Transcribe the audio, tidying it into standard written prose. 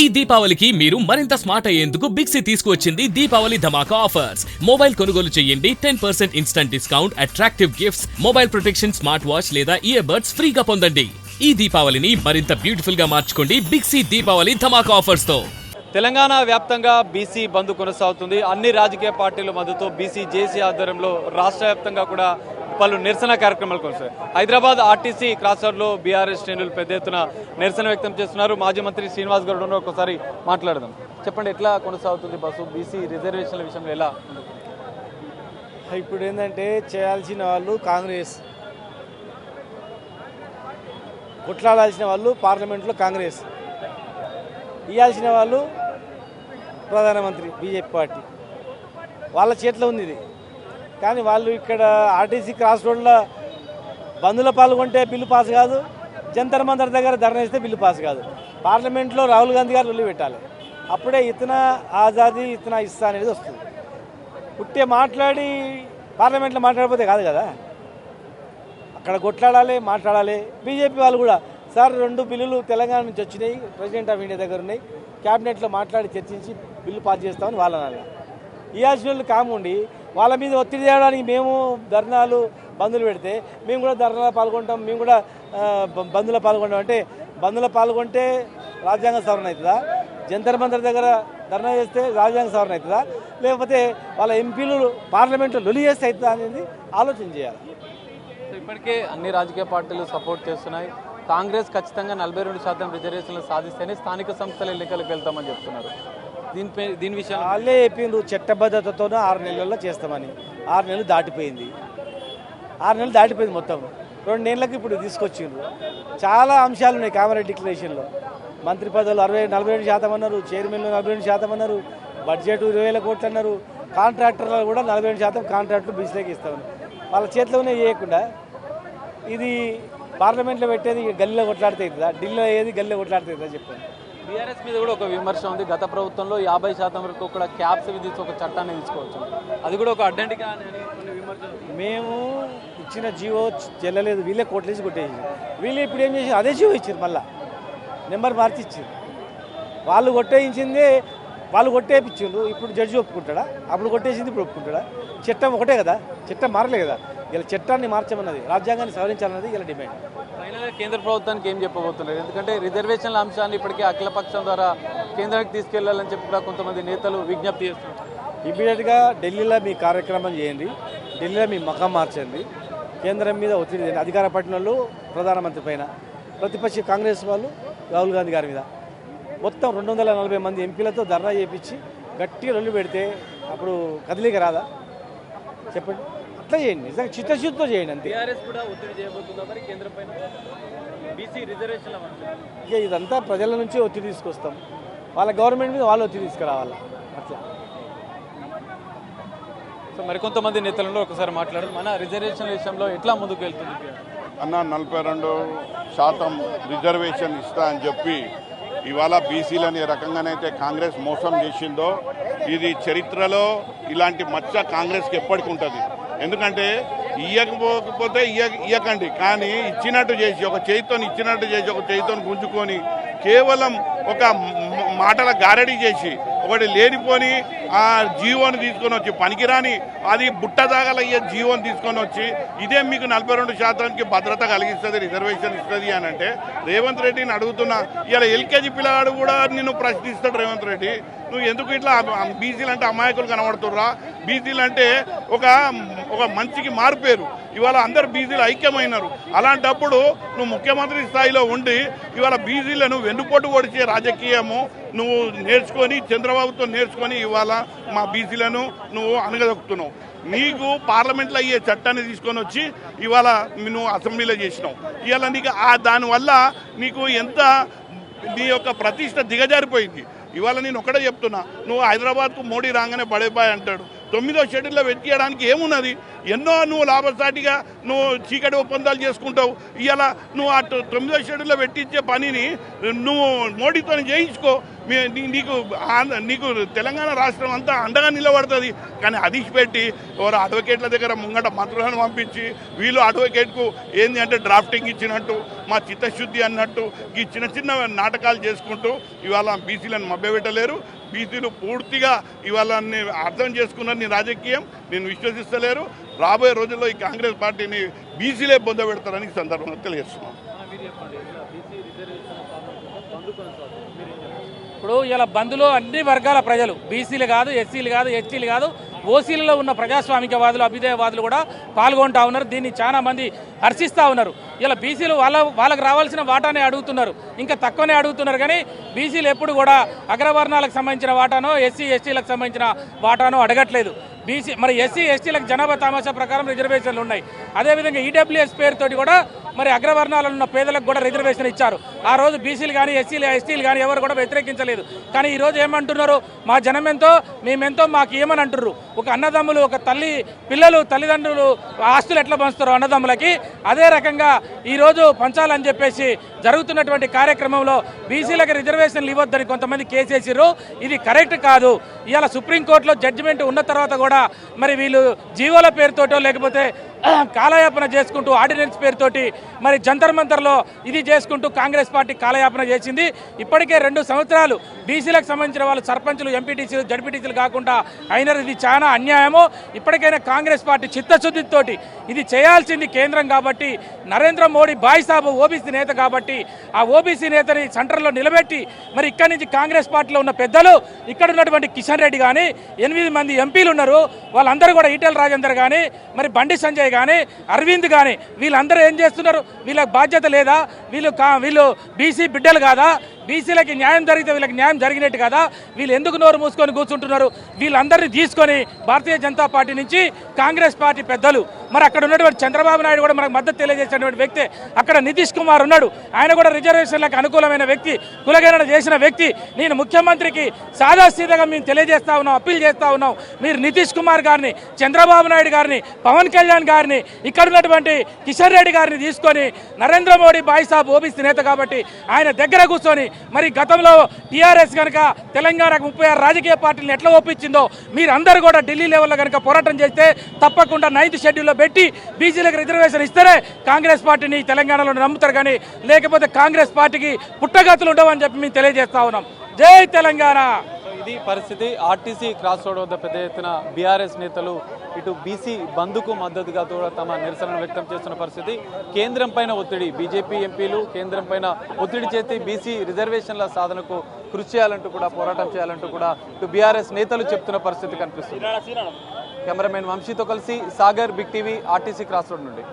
ఈ దీపావళికి మీరు మరింత స్మార్ట్ అయ్యేందుకు బిగ్సీ తీసుకువచ్చింది దీపావళి ధమాకా ఆఫర్స్. మొబైల్ కొనుగోలు చేయండి 10% instant discount, attractive gifts, mobile protection smart watch లేదా ఇయర్ బడ్స్ ఫ్రీగా పొందండి. ఈ దీపావళిని మరింత బ్యూటిఫుల్ గా మార్చుకోండి బిగ్సీ దీపావళి ధమాకా ఆఫర్స్ తో. తెలంగాణ వ్యాప్తంగా బీసీ బంద్ కొనసాగుతుంది. అన్ని రాజకీయ పార్టీల మద్దతు బీసీ జేసీ ఆధ్వర్యంలో రాష్ట్ర వ్యాప్తంగా కూడా పలు నిరసన కార్యక్రమాలు కొనసాగాయి. హైదరాబాద్ ఆర్టీసీ క్రాస్ రోడ్లో బీఆర్ఎస్ శ్రేణులు పెద్ద ఎత్తున నిరసన వ్యక్తం చేస్తున్నారు. మాజీ మంత్రి శ్రీనివాస్ గౌడ్ ఒకసారి మాట్లాడదాం. చెప్పండి, ఎట్లా కొనసాగుతుంది బస్సు? బీసీ రిజర్వేషన్ల విషయంలో ఎలా? ఇప్పుడు ఏంటంటే చేయాల్సిన వాళ్ళు కాంగ్రెస్, కొట్లాడాల్సిన వాళ్ళు పార్లమెంట్లో కాంగ్రెస్, ఇవ్వాల్సిన వాళ్ళు ప్రధానమంత్రి బీజేపీ పార్టీ. వాళ్ళ చేతిలో ఉంది ఇది. కానీ వాళ్ళు ఇక్కడ ఆర్టీసీ క్రాస్ రోడ్లో బంద్లో పాల్గొంటే బిల్లు పాస్ కాదు, జంతర్ మంతర్ దగ్గర ధర్నా ఇస్తే బిల్లు పాస్ కాదు. పార్లమెంట్లో రాహుల్ గాంధీ గారు వెళ్ళి పెట్టాలి. అప్పుడే ఇతనా ఆజాదీ ఇతనా ఇస్తా అనేది వస్తుంది. పుట్టే మాట్లాడి పార్లమెంట్లో మాట్లాడిపోతే కాదు కదా, అక్కడ కొట్లాడాలి, మాట్లాడాలి. బీజేపీ వాళ్ళు కూడా సార్ 2 బిల్లులు తెలంగాణ నుంచి వచ్చినాయి, ప్రెసిడెంట్ ఆఫ్ ఇండియా దగ్గర ఉన్నాయి, క్యాబినెట్లో మాట్లాడి చర్చించి బిల్లు పాస్ చేస్తామని వాళ్ళ అన్నారు. ఇవ్వాల్సిన వాళ్ళు కాముండి వాళ్ళ మీద ఒత్తిడి చేయడానికి మేము ధర్నాలు బంద్లు పెడితే మేము కూడా ధర్నాలో పాల్గొంటాం, మేము కూడా బంద్లో పాల్గొంటాం. అంటే బంద్లో పాల్గొంటే రాజ్యాంగ సవరణ అవుతుందా? జంతర్ మంతర్ దగ్గర ధర్నా చేస్తే రాజ్యాంగ సవరణ అవుతుందా? లేకపోతే వాళ్ళ ఎంపీలు పార్లమెంట్లో లొలి చేస్తే అవుతుందా అనేది ఆలోచన చేయాలి. ఇప్పటికే అన్ని రాజకీయ పార్టీలు సపోర్ట్ చేస్తున్నాయి. కాంగ్రెస్ ఖచ్చితంగా 42% రిజర్వేషన్లు సాధిస్తేనే స్థానిక సంస్థల ఎన్నికలకు వెళ్తామని చెప్తున్నారు. దీని విషయం వాళ్ళే చెప్పిండ్రు చట్టబద్ధతతోనే 6 నెలల్లో చేస్తామని. 6 నెలలు దాటిపోయింది. 6 నెలలు దాటిపోయింది మొత్తం. 2 నెలలకు ఇప్పుడు తీసుకొచ్చిండ్రు. చాలా అంశాలు ఉన్నాయి కామారెడ్డి డిక్లరేషన్లో. మంత్రి పదవులు 47% అన్నారు, చైర్మన్లు 42% అన్నారు, బడ్జెట్ 20,000 కోట్లు అన్నారు, కాంట్రాక్టర్లు కూడా 47% కాంట్రాక్టులు బీసీలోకి ఇస్తామని. వాళ్ళ చేతిలోనే చేయకుండా ఇది పార్లమెంట్లో పెట్టేది గల్లీలో కొట్లాడితే అవుతుందా? ఢిల్లీలో ఏది గల్లీలో కొట్లాడితే అవుతుందా చెప్పండి. బీఆర్ఎస్ మీద కూడా ఒక విమర్శ ఉంది. గత ప్రభుత్వంలో 50% వరకు కూడా క్యాప్స్ విధించి ఒక చట్టాన్ని తీసుకోవచ్చు, అది కూడా ఒక అడ్డంటిగా విమర్శలు. మేము ఇచ్చిన జీవో చెల్లలేదు, వీళ్ళే కోట్లేసి కొట్టేసి వీళ్ళు ఇప్పుడు ఏం చేసి అదే జీవో ఇచ్చారు, మళ్ళీ నెంబర్ మార్చి ఇచ్చారు. వాళ్ళు కొట్టేయించింది వాళ్ళు కొట్టేపించారు. ఇప్పుడు జడ్జి ఒప్పుకుంటాడా? అప్పుడు కొట్టేసింది ఇప్పుడు ఒప్పుకుంటాడా? చట్టం ఒకటే కదా, చట్టం మారలే కదా. ఇలా చట్టాన్ని మార్చమన్నది, రాజ్యాంగాన్ని సవరించాలన్నది ఇలా డిమాండ్. ఫైనల్గా కేంద్ర ప్రభుత్వానికి ఏం చెప్పబోతున్నారు? ఎందుకంటే రిజర్వేషన్ల అంశాన్ని ఇప్పటికే అఖిలపక్షం ద్వారా కేంద్రానికి తీసుకెళ్లాలని చెప్పి కూడా కొంతమంది నేతలు విజ్ఞప్తి చేస్తున్నారు. ఇమీడియట్గా ఢిల్లీలో మీ కార్యక్రమం చేయండి, ఢిల్లీలో మీ మఖం మార్చండి, కేంద్రం మీద ఒత్తిడి చేయండి. అధికార పట్టిన ప్రధానమంత్రి పైన, ప్రతిపక్ష కాంగ్రెస్ వాళ్ళు రాహుల్ గాంధీ గారి మీద, మొత్తం 240 మంది ఎంపీలతో ధర్నా చేయించి గట్టిగా రొల్లు పెడితే అప్పుడు కదిలిక రాదా చెప్పండి? అట్లా చేయండి, నిజంగా చిత్తశుద్ధితో చేయండి అంతే. కూడా ఒత్తిడి చేయబోతుందా మరి కేంద్రం పైన బీసీ రిజర్వేషన్ల? ఇక ఇదంతా ప్రజల నుంచి ఒత్తిడి తీసుకొస్తాం, వాళ్ళ గవర్నమెంట్ మీద వాళ్ళు ఒత్తిడి తీసుకురావాలి అట్లా. సో మరికొంతమంది నేతలలో ఒకసారి మాట్లాడు. మన రిజర్వేషన్ల విషయంలో ఎట్లా ముందుకు వెళ్తుంది? అన్న 42% రిజర్వేషన్ ఇస్తా అని చెప్పి ఇవాళ బీసీలని ఏ రకంగానైతే కాంగ్రెస్ మోసం చేసిందో, ఇది చరిత్రలో ఇలాంటి మచ్చ కాంగ్రెస్కి ఎప్పటికి ఉంటుంది. ఎందుకంటే ఇయ్యకపోతే ఇయ్యకండి, కానీ ఇచ్చినట్టు చేసి ఒక చేతితో ఇచ్చినట్టు చేసి ఒక చేతితో గుంజుకొని కేవలం ఒక మాటల గారడీ చేసి ఒకటి లేనిపోని ఆ జీవోని తీసుకొని వచ్చి పనికిరాని అది బుట్టదాగలయ్యే జీవోని తీసుకొని వచ్చి ఇదే మీకు 42%కి భద్రత కలిగిస్తుంది, రిజర్వేషన్ ఇస్తుంది అని అంటే రేవంత్ రెడ్డిని అడుగుతున్నా. ఇలా ఎల్కేజీ పిల్లగాడు కూడా నిన్ను ప్రశ్నిస్తాడు రేవంత్ రెడ్డి, నువ్వు ఎందుకు ఇట్లా బీసీలు అంటే అమాయకులు కనబడుతుర్రా? బీసీలు అంటే ఒక మంచికి మారుపేరు. ఇవాళ అందరు బీసీలు ఐక్యమైనారు. అలాంటప్పుడు నువ్వు ముఖ్యమంత్రి స్థాయిలో ఉండి ఇవాళ బీసీలను వెన్నుపోటు పొడిచే రాజకీయము నువ్వు నేర్చుకొని, చంద్రబాబుతో నేర్చుకొని ఇవాళ మా బీసీలను నువ్వు అనగదొక్కుతున్నావు. నీకు పార్లమెంట్లో అయ్యే చట్టాన్ని తీసుకొని వచ్చి ఇవాళ నువ్వు అసెంబ్లీలో చేసినావు. ఇవాళ నీకు దానివల్ల నీకు ఎంత నీ యొక్క ప్రతిష్ట దిగజారిపోయింది. ఇవాళ నేను ఒకటే చెప్తున్నా, నువ్వు హైదరాబాద్కు మోడీ రాగానే బడేబాయ్ అంటాడు. 9వ షెడ్యూల్లో వెతికేయడానికి ఏమున్నది? ఎన్నో నువ్వు లాభసాటిగా నువ్వు చీకటి ఒప్పందాలు చేసుకుంటావు. ఇవాళ నువ్వు ఆ 9వ షెడ్యూల్లో పెట్టించే పనిని నువ్వు మోడీతో చేయించుకో. నీకు తెలంగాణ రాష్ట్రం అంతా అండగా నిలబడుతుంది. కానీ అదిసిపెట్టి ఎవరు అడ్వకేట్ల దగ్గర ముంగట మంత్రులను పంపించి వీళ్ళు అడ్వకేట్కు ఏంది అంటే డ్రాఫ్టింగ్ ఇచ్చినట్టు, మా చిత్తశుద్ధి అన్నట్టు ఈ చిన్న చిన్న నాటకాలు చేసుకుంటూ ఇవాళ బీసీలను మభ్యపెట్టలేరు. బీసీలు పూర్తిగా ఇవాళ అర్థం చేసుకున్నారు నీ రాజకీయం, నేను విశ్వసిస్తలేరు. రాబోయే రోజుల్లో ఈ కాంగ్రెస్ పార్టీని బీసీలే పొందబెడతారని ఈ సందర్భంగా తెలియజేస్తున్నాం. ఇప్పుడు ఇలా బంద్లో అన్ని వర్గాల ప్రజలు, బీసీలు కాదు, ఎస్సీలు కాదు, ఎస్టీలు కాదు, ఓసీలలో ఉన్న ప్రజాస్వామికవాదులు, అభ్యుదయవాదులు కూడా పాల్గొంటా ఉన్నారు. దీన్ని చాలా మంది హర్షిస్తూ ఉన్నారు. ఇలా బీసీలు వాళ్ళకు రావాల్సిన వాటానే అడుగుతున్నారు, ఇంకా తక్కువనే అడుగుతున్నారు. కానీ బీసీలు ఎప్పుడు కూడా అగ్రవర్ణాలకు సంబంధించిన వాటానో, ఎస్సీ ఎస్టీలకు సంబంధించిన వాటానో అడగట్లేదు. మరి ఎస్సీ ఎస్టీలకు జనాభా తమాషా ప్రకారం రిజర్వేషన్లు ఉన్నాయి. అదేవిధంగా ఈడబ్ల్యూఎస్ పేరుతోటి కూడా మరి అగ్రవర్ణాలలో ఉన్న పేదలకు కూడా రిజర్వేషన్ ఇచ్చారు. ఆ రోజు బీసీలు కానీ ఎస్సీలు ఎస్టీలు కానీ ఎవరు కూడా వ్యతిరేకించలేదు. కానీ ఈరోజు ఏమంటున్నారు, మా జనం ఎంతో మేమెంతో మాకు ఏమని అంటున్నారు. ఒక అన్నదమ్ములు, ఒక తల్లి పిల్లలు, తల్లిదండ్రులు ఆస్తులు ఎట్లా పంచుతారో అన్నదమ్ములకి, అదే రకంగా ఈరోజు పంచాలని చెప్పేసి జరుగుతున్నటువంటి కార్యక్రమంలో బీసీలకు రిజర్వేషన్లు ఇవ్వద్దని కొంతమంది కేసేసిర్రు. ఇది కరెక్ట్ కాదు. ఇవాళ సుప్రీంకోర్టులో జడ్జిమెంట్ ఉన్న తర్వాత కూడా మరి వీళ్ళు జీవోల పేరుతోటో లేకపోతే కాలయాపన చేసుకుంటూ ఆర్డినెన్స్ పేరుతోటి మరి జంతర్ మంతర్లో ఇది చేసుకుంటూ కాంగ్రెస్ పార్టీ కాలయాపన చేసింది. ఇప్పటికే 2 సంవత్సరాలు బీసీలకు సంబంధించిన వాళ్ళు సర్పంచులు, ఎంపీటీసీలు, జడ్పీటీసీలు కాకుండా అయినది. ఇది చాలా అన్యాయము. ఇప్పటికైనా కాంగ్రెస్ పార్టీ చిత్తశుద్ధితోటి ఇది చేయాల్సింది కేంద్రం కాబట్టి, నరేంద్ర మోడీ బాయ్ సాబు ఓబీసీ నేత కాబట్టి ఆ ఓబీసీ నేతని సెంటర్లో నిలబెట్టి మరి ఇక్కడి నుంచి కాంగ్రెస్ పార్టీలో ఉన్న పెద్దలు, ఇక్కడ ఉన్నటువంటి కిషన్ రెడ్డి కానీ 8 మంది ఎంపీలు ఉన్నారు, వాళ్ళందరూ కూడా ఈటెల రాజేందర్ కానీ మరి బండి సంజయ్ కానీ అరవింద్ కానీ వీళ్ళందరూ ఏం చేస్తున్నారు? వీళ్ళకి బాధ్యత లేదా? వీళ్ళు బీసీ బిడ్డలు కాదా? బీసీలకి న్యాయం జరిగితే వీళ్ళకి న్యాయం జరిగినట్టు కదా. వీళ్ళు ఎందుకు నోరు మూసుకొని కూర్చుంటున్నారు? వీళ్ళందరినీ తీసుకొని భారతీయ జనతా పార్టీ నుంచి కాంగ్రెస్ పార్టీ పెద్దలు, మరి అక్కడ ఉన్నటువంటి చంద్రబాబు నాయుడు కూడా మనకు మద్దతు తెలియజేసినటువంటి వ్యక్తి, అక్కడ నితీష్ కుమార్ ఉన్నాడు, ఆయన కూడా రిజర్వేషన్లకు అనుకూలమైన వ్యక్తి, కులగణన చేసిన వ్యక్తి. నేను ముఖ్యమంత్రికి సాదాసీదాగా మేము తెలియజేస్తా ఉన్నాం, అప్పీల్ చేస్తా ఉన్నాం, మీరు నితీష్ కుమార్ గారిని, చంద్రబాబు నాయుడు గారిని, పవన్ కళ్యాణ్ గారిని, ఇక్కడ ఉన్నటువంటి కిషన్ రెడ్డి గారిని తీసుకొని, నరేంద్ర మోడీ బాయ్ సాబ్ ఓబీసీ నేత కాబట్టి ఆయన దగ్గర కూర్చొని మరి గతంలో టీఆర్ఎస్ కనుక తెలంగాణకు 36 రాజకీయ పార్టీలను ఎట్లా ఒప్పించిందో మీరు అందరూ కూడా ఢిల్లీ లెవెల్లో కనుక పోరాటం చేస్తే తప్పకుండా 9th షెడ్యూల్లో పెట్టి బీసీలకు రిజర్వేషన్ ఇస్తేనే కాంగ్రెస్ పార్టీని తెలంగాణలో నమ్ముతారు. కానీ లేకపోతే కాంగ్రెస్ పార్టీకి పుట్టగతులు ఉండవని చెప్పి మేము తెలియజేస్తా ఉన్నాం. జై తెలంగాణ. ఇది పరిస్థితి. ఆర్టీసీ క్రాస్ రోడ్ వద్ద పెద్ద ఎత్తున బీఆర్ఎస్ నేతలు ఇటు బీసీ బంద్కు మద్దతుగా కూడా తమ నిరసనను వ్యక్తం చేస్తున్న పరిస్థితి. కేంద్రం పైన ఒత్తిడి, బీజేపీ ఎంపీలు కేంద్రం పైన ఒత్తిడి చేసి బీసీ రిజర్వేషన్ల సాధనకు కృషి చేయాలంటూ కూడా, పోరాటం చేయాలంటూ కూడా ఇటు బీఆర్ఎస్ నేతలు చెప్తున్న పరిస్థితి కనిపిస్తుంది. కెమెరామెన్ వంశీతో కలిసి Sagar, big TV, RTC cross road నుండి.